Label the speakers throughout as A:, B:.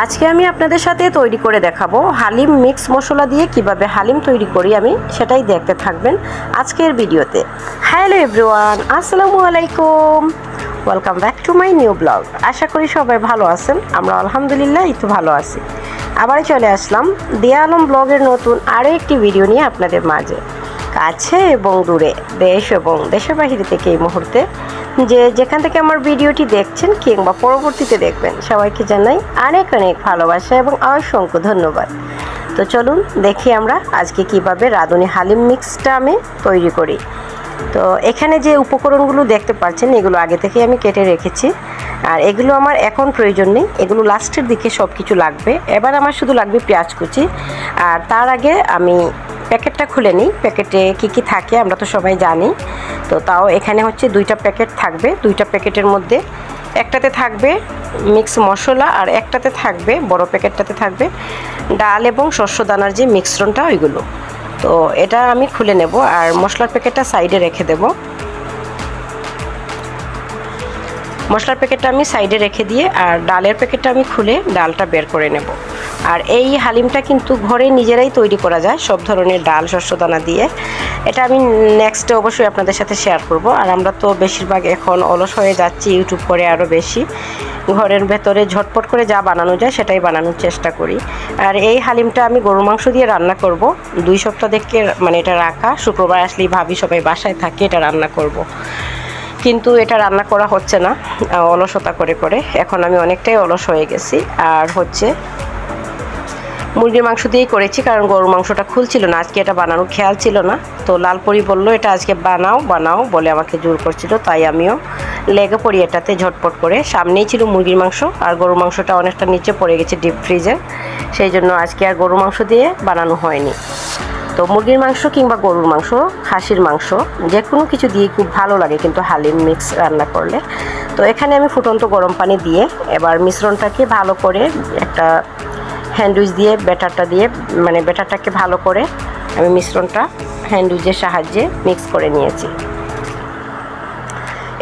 A: আজকে আমি আপনাদের সাথে তৈরি করে দেখাবো হালিম মিক্স মশলা দিয়ে কিভাবে হালিম তৈরি করি আমি সেটাই দেখতে থাকবেন আজকের ভিডিওতে। হ্যালো এভরিওয়ান, আসসালামু আলাইকুম, welcome back to my new blog. আশা করি সবাই ভালো আছেন, আমরা আলহামদুলিল্লাহ এই তো ভালো আছি। আবার চলে আসলাম দিয়া আলম ব্লগের নতুন আরও একটি ভিডিও নিয়ে আপনাদের মাঝে। কাছে এবং দূরে, দেশ এবং দেশের বাহিরে থেকে এই মুহূর্তে যেখান থেকে আমার ভিডিওটি দেখছেন কিংবা পরবর্তীতে দেখবেন, সবাইকে জানাই অনেক অনেক ভালোবাসা এবং অসংখ্য ধন্যবাদ। তো চলুন দেখি আমরা আজকে কিভাবে রাঁধুনি হালিম মিক্সটা আমি তৈরি করি। তো এখানে যে উপকরণগুলো দেখতে পাচ্ছেন এগুলো আগে থেকে আমি কেটে রেখেছি, আর এগুলো আমার এখন প্রয়োজন নেই, এগুলো লাস্টের দিকে সব কিছু লাগবে। এবার আমার শুধু লাগবে পেঁয়াজ কুচি। আর তার আগে আমি প্যাকেটটা খুলে নিই, প্যাকেটে কি কি থাকে আমরা তো সবাই জানি। তো তাও এখানে হচ্ছে 2টা প্যাকেট থাকবে, 2টা প্যাকেটের মধ্যে একটাতে থাকবে মিক্স মশলা আর একটাতে থাকবে, বড় প্যাকেটটাতে থাকবে ডাল এবং শস্য দানার যে মিশ্রণটা ওইগুলো। তো এটা আমি খুলে নেব আর মশলার প্যাকেটটা সাইডে রেখে দেব। মশলার প্যাকেটটা আমি সাইডে রেখে দিয়ে আর ডালের প্যাকেটটা আমি খুলে ডালটা বের করে নেব। আর এই হালিমটা কিন্তু ঘরে নিজেরাই তৈরি করা যায় সব ধরনের ডাল শস্যদানা দিয়ে। এটা আমি নেক্সটে অবশ্যই আপনাদের সাথে শেয়ার করব। আর আমরা তো বেশিরভাগ এখন অলস হয়ে যাচ্ছি, ইউটিউব করে আরও বেশি ঘরের ভেতরে ঝটপট করে যা বানানো যায় সেটাই বানানোর চেষ্টা করি। আর এই হালিমটা আমি গরুর মাংস দিয়ে রান্না করব। 2 সপ্তাহ থেকে মানে এটা রাখা, শুক্রবার আসলেই ভাবি সবাই বাসায় থাকে এটা রান্না করব, কিন্তু এটা রান্না করা হচ্ছে না অলসতা করে করে। এখন আমি অনেকটাই অলস হয়ে গেছি। আর হচ্ছে মুরগির মাংস দিয়েই করেছি, কারণ গরুর মাংসটা খুলছিল না, আজকে এটা বানানোর খেয়াল ছিল না। তো লালপরি বললো এটা আজকে বানাও বানাও বলে আমাকে জোর করছিল, তাই আমিও লেগে পড়ি এটাতে ঝটপট করে। সামনেই ছিল মুরগির মাংস আর গরুর মাংসটা অনেকটা নিচে পড়ে গেছে ডিপ ফ্রিজে, সেই জন্য আজকে আর গরুর মাংস দিয়ে বানানো হয়নি। তো মুরগির মাংস কিংবা গরুর মাংস, খাসির মাংস, যে কোনো কিছু দিয়ে খুব ভালো লাগে কিন্তু হালিম মিক্স রান্না করলে। তো এখানে আমি ফুটন্ত গরম পানি দিয়ে এবার মিশ্রণটাকে ভালো করে একটা হ্যান্ডউইচ দিয়ে ব্যাটারটা দিয়ে মানে ব্যাটারটাকে ভালো করে আমি মিশ্রণটা হ্যান্ডউইচের সাহায্যে মিক্স করে নিয়েছি।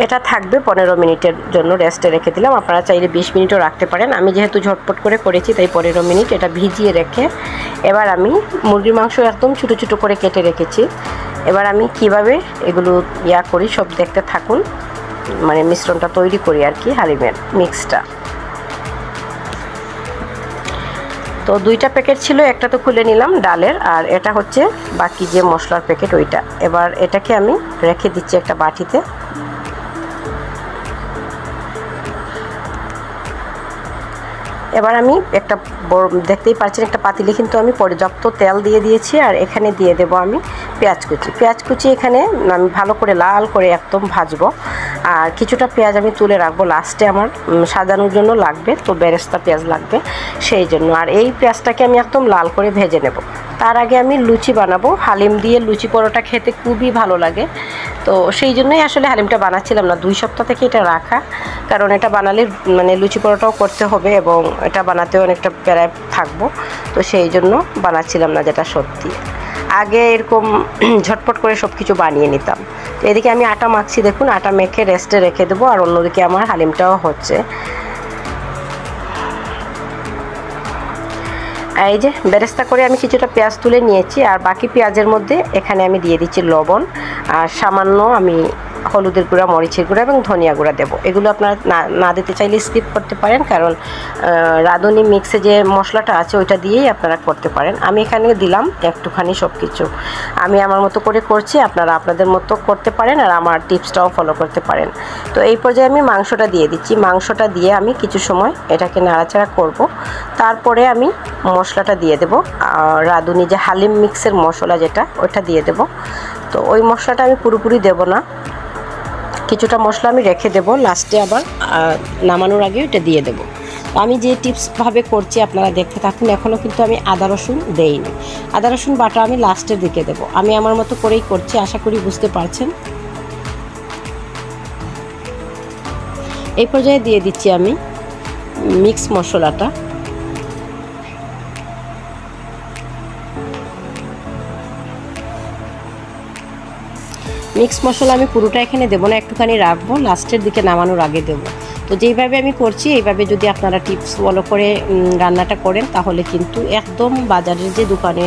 A: এটা থাকবে 15 মিনিটের জন্য রেস্টে রেখে দিলাম। আপনারা চাইলে 20 মিনিটও রাখতে পারেন। আমি যেহেতু ঝটপট করে করেছি তাই 15 মিনিট এটা ভিজিয়ে রেখে এবার আমি মুরগির মাংস একদম ছোটো ছোটো করে কেটে রেখেছি। এবার আমি কিভাবে এগুলো করি সব দেখতে থাকুন, মানে মিশ্রণটা তৈরি করি আর কি হালিমের মিক্সটা। তো 2টা প্যাকেট ছিল, একটা তো খুলে নিলাম ডালের, আর এটা হচ্ছে বাকি যে মশলার প্যাকেট ওইটা। এবার এটাকে আমি রেখে দিচ্ছি একটা বাটিতে। এবার আমি একটা বড় দেখতেই পাচ্ছেন একটা পাতিলে কিন্তু আমি পর্যাপ্ত তেল দিয়ে দিয়েছি। আর এখানে দিয়ে দেব আমি পেঁয়াজ কুচি। পেঁয়াজ কুচি এখানে আমি ভালো করে লাল করে একদম ভাজবো। আর কিছুটা পেঁয়াজ আমি তুলে রাখবো, লাস্টে আমার সাজানোর জন্য লাগবে, তো বেরেস্তা পেঁয়াজ লাগবে সেই জন্য। আর এই পেঁয়াজটাকে আমি একদম লাল করে ভেজে নেব। তার আগে আমি লুচি বানাবো, হালিম দিয়ে লুচি পরোটা খেতে খুবই ভালো লাগে। তো সেই জন্যই আসলে হালিমটা বানাচ্ছিলাম না, 2 সপ্তাহ থেকে এটা রাখা, কারণ এটা বানালে মানে লুচি পরোটাও করতে হবে এবং এটা বানাতেও অনেকটা প্যারায় থাকবো, তো সেই জন্য বানাচ্ছিলাম না, যেটা সত্যি। আগে এরকম ঝটপট করে সব কিছু বানিয়ে নিতাম। তো এদিকে আমি আটা মাখছি, দেখুন আটা মেখে রেস্টে রেখে দেবো। আর অন্যদিকে আমার হালিমটাও হচ্ছে। এই যে বেরেস্তা করে আমি কিছুটা পেঁয়াজ তুলে নিয়েছি, আর বাকি পেঁয়াজের মধ্যে এখানে আমি দিয়ে দিচ্ছি লবণ আর সামান্য আমি হলুদের গুঁড়া, মরিচের গুঁড়া এবং ধনিয়া গুঁড়া দেবো। এগুলো আপনারা না দিতে চাইলে স্কিপ করতে পারেন, কারণ রাঁধুনি মিক্সে যে মশলাটা আছে ওইটা দিয়েই আপনারা করতে পারেন। আমি এখানে দিলাম একটুখানি সব কিছু। আমি আমার মতো করে করছি, আপনারা আপনাদের মতো করতে পারেন আর আমার টিপসটাও ফলো করতে পারেন। তো এই পর্যায়ে আমি মাংসটা দিয়ে দিচ্ছি। মাংসটা দিয়ে আমি কিছু সময় এটাকে নাড়াচাড়া করব। তারপরে আমি মশলাটা দিয়ে দেব, রাঁধুনি যে হালিম মিক্সের মশলা যেটা ওইটা দিয়ে দেব। তো ওই মশলাটা আমি পুরোপুরি দেব না, কিছুটা মশলা আমি রেখে দেব, লাস্টে আবার নামানোর আগে এটা দিয়ে দেব। আমি যে টিপসভাবে করছি আপনারা দেখতে থাকুন। এখনও কিন্তু আমি আদা রসুন দেইনি, আদা রসুন বাটা আমি লাস্টের দিকে দেব। আমি আমার মতো করেই করছি, আশা করি বুঝতে পারছেন। এই পর্যায়ে দিয়ে দিচ্ছি আমি মিক্স মশলাটা। মিক্স মশলা আমি পুরোটা এখানে দেবো না, একটুখানি রাখবো, লাস্টের দিকে নামানোর আগে দেবো। তো তো যেইভাবে আমি করছি এইভাবে যদি আপনারা টিপস ফলো করে রান্নাটা করেন তাহলে কিন্তু একদম বাজারের যে দোকানে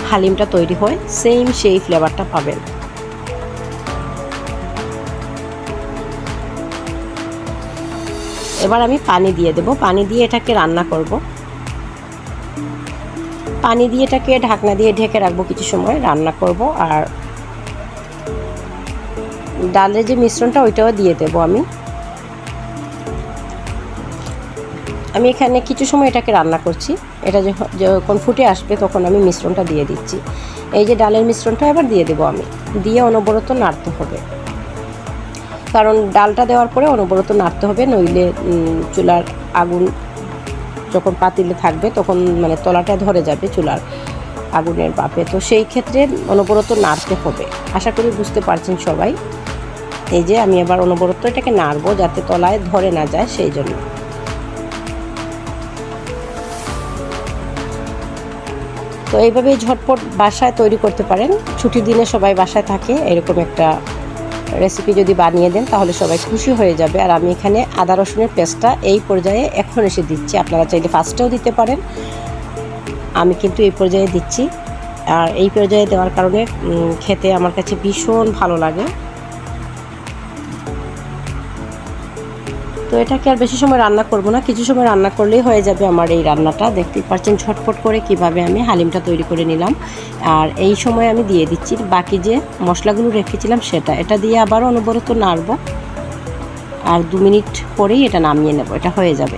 A: হালিমটা তৈরি হয় সেম সেই ফ্লেভারটা পাবেন। এবার আমি পানি দিয়ে দেব, পানি দিয়ে এটাকে রান্না করব। পানি দিয়ে এটাকে ঢাকনা দিয়ে ঢেকে রাখবো, কিছু সময় রান্না করব। আর ডালের যে মিশ্রণটা ওইটাও দিয়ে দেব আমি এখানে কিছু সময় এটাকে রান্না করছি। এটা যখন ফুটে আসবে তখন আমি মিশ্রণটা দিয়ে দিচ্ছি। এই যে ডালের মিশ্রণটা এবার দিয়ে দেব আমি, দিয়ে অনবরত নাড়তে হবে, কারণ ডালটা দেওয়ার পরে অনবরত নাড়তে হবে, নইলে চুলার আগুন যখন পাতিলে থাকবে তখন মানে তলাটা ধরে যাবে চুলার আগুনের বাপে। তো সেই ক্ষেত্রে অনবরত নাড়তে হবে। আশা করি বুঝতে পারছেন সবাই। এই যে আমি এবার অনবরত এটাকে নাড়বো যাতে তলায় ধরে না যায়, সেই জন্য। তো এইভাবে ঝটপট বাসায় তৈরি করতে পারেন। ছুটির দিনে সবাই বাসায় থাকে, এরকম একটা রেসিপি যদি বানিয়ে দেন তাহলে সবাই খুশি হয়ে যাবে। আর আমি এখানে আদা রসুনের পেস্টটা এই পর্যায়ে এখন এসে দিচ্ছি, আপনারা চাইলে ফার্স্টেও দিতে পারেন, আমি কিন্তু এই পর্যায়ে দিচ্ছি। আর এই পর্যায়ে দেওয়ার কারণে খেতে আমার কাছে ভীষণ ভালো লাগে। তো এটাকে আর বেশি সময় রান্না করব না, কিছু সময় রান্না করলেই হয়ে যাবে আমার এই রান্নাটা। দেখতেই পাচ্ছেন ঝটপট করে কিভাবে আমি হালিমটা তৈরি করে নিলাম। আর এই সময় আমি দিয়ে দিচ্ছি বাকি যে মশলাগুলো রেখেছিলাম সেটা, এটা দিয়ে আবার অনবরত নাড়ব। আর 2 মিনিট পরেই এটা নামিয়ে নেব, এটা হয়ে যাবে।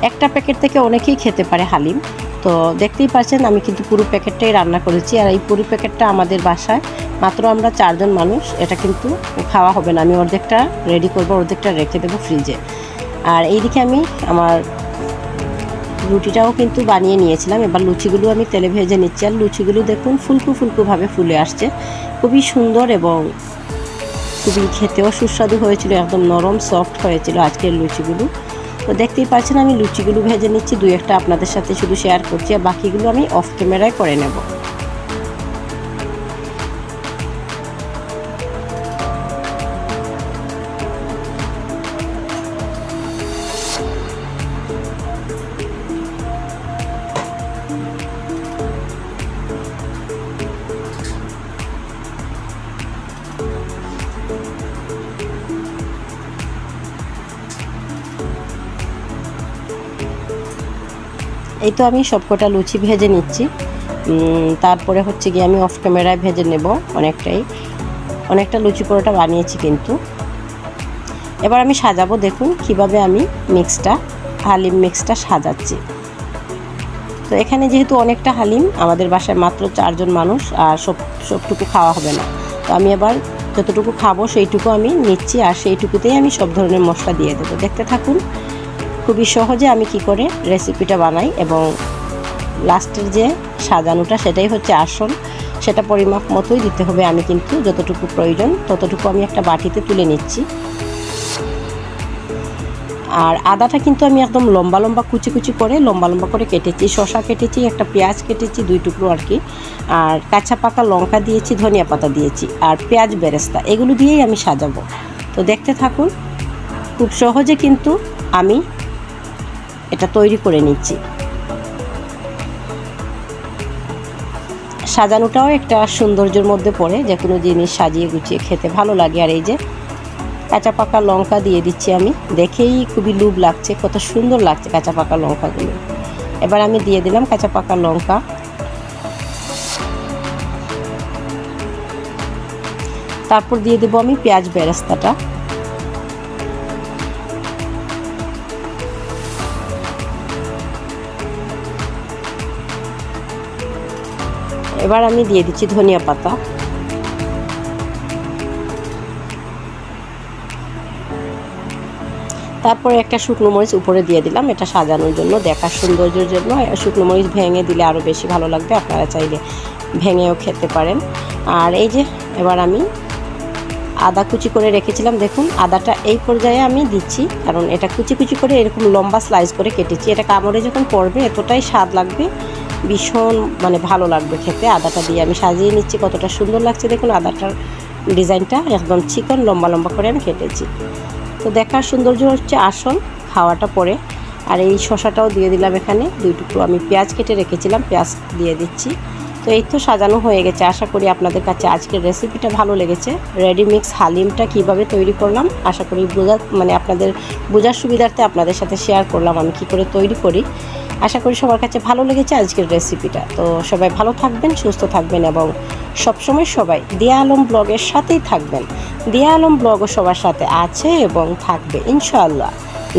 A: একটা প্যাকেট থেকে অনেকেই খেতে পারে হালিম। তো দেখতেই পাচ্ছেন আমি কিন্তু পুরো প্যাকেটটাই রান্না করেছি। আর এই পুরো প্যাকেটটা আমাদের বাসায় মাত্র আমরা 4 জন মানুষ, এটা কিন্তু খাওয়া হবে না। আমি অর্ধেকটা রেডি করব, অর্ধেকটা রেখে দেবো ফ্রিজে। আর এইদিকে আমি আমার রুটিটাও কিন্তু বানিয়ে নিয়েছিলাম। এবার লুচিগুলো আমি তেলে ভেজে নিচ্ছি। আর লুচিগুলো দেখুন ফুলকু ফুলকুভাবে ফুলে আসছে, খুবই সুন্দর এবং খুবই খেতেও সুস্বাদু হয়েছিল, একদম নরম সফট হয়েছিল আজকের লুচিগুলো। তো দেখতেই পাচ্ছেন আমি লুচিগুলো ভেজে নিচ্ছি, 2-1টা আপনাদের সাথে শুধু শেয়ার করছি, আর বাকিগুলো আমি অফ ক্যামেরায় করে নেব। এই তো আমি সবকটা লুচি ভেজে নিচ্ছি, তারপরে হচ্ছে গিয়ে আমি অফ ক্যামেরায় ভেজে নেব। অনেকটা লুচি পরোটা বানিয়েছি কিন্তু। এবার আমি সাজাবো, দেখুন কিভাবে আমি হালিম মিক্সটা সাজাচ্ছি। তো এখানে যেহেতু অনেকটা হালিম, আমাদের বাসায় মাত্র 4 জন মানুষ, আর সবটুকু খাওয়া হবে না। তো আমি এবার যতটুকু খাবো সেইটুকু আমি নিচ্ছি, আর সেইটুকুতেই আমি সব ধরনের মশলা দিয়ে দেবো। দেখতে থাকুন খুবই সহজে আমি কি করে রেসিপিটা বানাই, এবং লাস্টের যে সাজানোটা সেটাই হচ্ছে আসল। সেটা পরিমাপ মতোই দিতে হবে। আমি কিন্তু যতটুকু প্রয়োজন ততটুকু আমি একটা বাটিতে তুলে নিচ্ছি। আর আদাটা কিন্তু আমি একদম লম্বা লম্বা কুচি করে কেটেছি, শসা কেটেছি, একটা পেঁয়াজ কেটেছি 2 টুকরো আর কি, আর কাঁচা পাকা লঙ্কা দিয়েছি, ধনিয়া পাতা দিয়েছি, আর পেঁয়াজ বেরেস্তা, এগুলো দিয়েই আমি সাজাবো। তো দেখতে থাকুন, খুব সহজে কিন্তু আমি এটা তৈরি করে নিচ্ছি। সাজানোটাও একটা সৌন্দর্যের মধ্যে পড়ে, যে কোনো জিনিস সাজিয়ে গুছিয়ে খেতে ভালো লাগে। আর এই যে কাঁচা পাকা লঙ্কা দিয়ে দিচ্ছি আমি, দেখেই খুবই লোভ লাগছে, কত সুন্দর লাগছে কাঁচা পাকা লঙ্কাগুলো। এবার আমি দিয়ে দিলাম কাঁচা পাকা লঙ্কা, তারপর দিয়ে দেবো আমি পেঁয়াজ বেরেস্তাটা। এবার আমি দিয়ে দিচ্ছি ধনিয়া পাতা, তারপরে একটা শুকনো মরিচ উপরে দিয়ে দিলাম, এটা সাজানোর জন্য, দেখার সৌন্দর্যের জন্য। শুকনো মরিচ ভেঙে দিলে আরও বেশি ভালো লাগবে, আপনারা চাইলে ভেঙেও খেতে পারেন। আর এই যে এবার আমি আদা কুচি করে রেখেছিলাম, দেখুন আদাটা এই পর্যায়ে আমি দিচ্ছি, কারণ এটা কুচি করে এরকম লম্বা স্লাইস করে কেটেছি। এটা কামড়ে যখন পড়বে এতটাই স্বাদ লাগবে, ভীষণ মানে ভালো লাগবে খেতে। আদাটা দিয়ে আমি সাজিয়ে নিচ্ছি, কতটা সুন্দর লাগছে দেখুন। আদাটার ডিজাইনটা একদম চিকন লম্বা লম্বা করে আমি কেটেছি। তো দেখার সৌন্দর্য হচ্ছে আসল, খাওয়াটা পরে। আর এই শসাটাও দিয়ে দিলাম এখানে, 2 টুকরো আমি পেঁয়াজ কেটে রেখেছিলাম, পেঁয়াজ দিয়ে দিচ্ছি। তো এই তো সাজানো হয়ে গেছে। আশা করি আপনাদের কাছে আজকের রেসিপিটা ভালো লেগেছে। রেডি মিক্স হালিমটা কিভাবে তৈরি করলাম আশা করি আপনাদের বোঝার সুবিধার্থে আপনাদের সাথে শেয়ার করলাম আমি কি করে তৈরি করি। আশা করি সবার কাছে ভালো লেগেছে আজকের রেসিপিটা। তো সবাই ভালো থাকবেন, সুস্থ থাকবেন এবং সবসময় সবাই দিয়া আলম ব্লগের সাথেই থাকবেন। দিয়া আলম ব্লগও সবার সাথে আছে এবং থাকবে ইনশাআল্লাহ।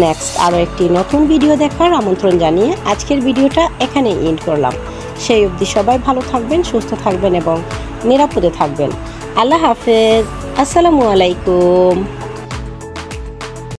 A: নেক্সট আরও একটি নতুন ভিডিও দেখার আমন্ত্রণ জানিয়ে আজকের ভিডিওটা এখানেই এন্ড করলাম। সেই অবধি সবাই ভালো থাকবেন, সুস্থ থাকবেন এবং নিরাপদে থাকবেন। আল্লাহ হাফেজ, আসসালামু আলাইকুম।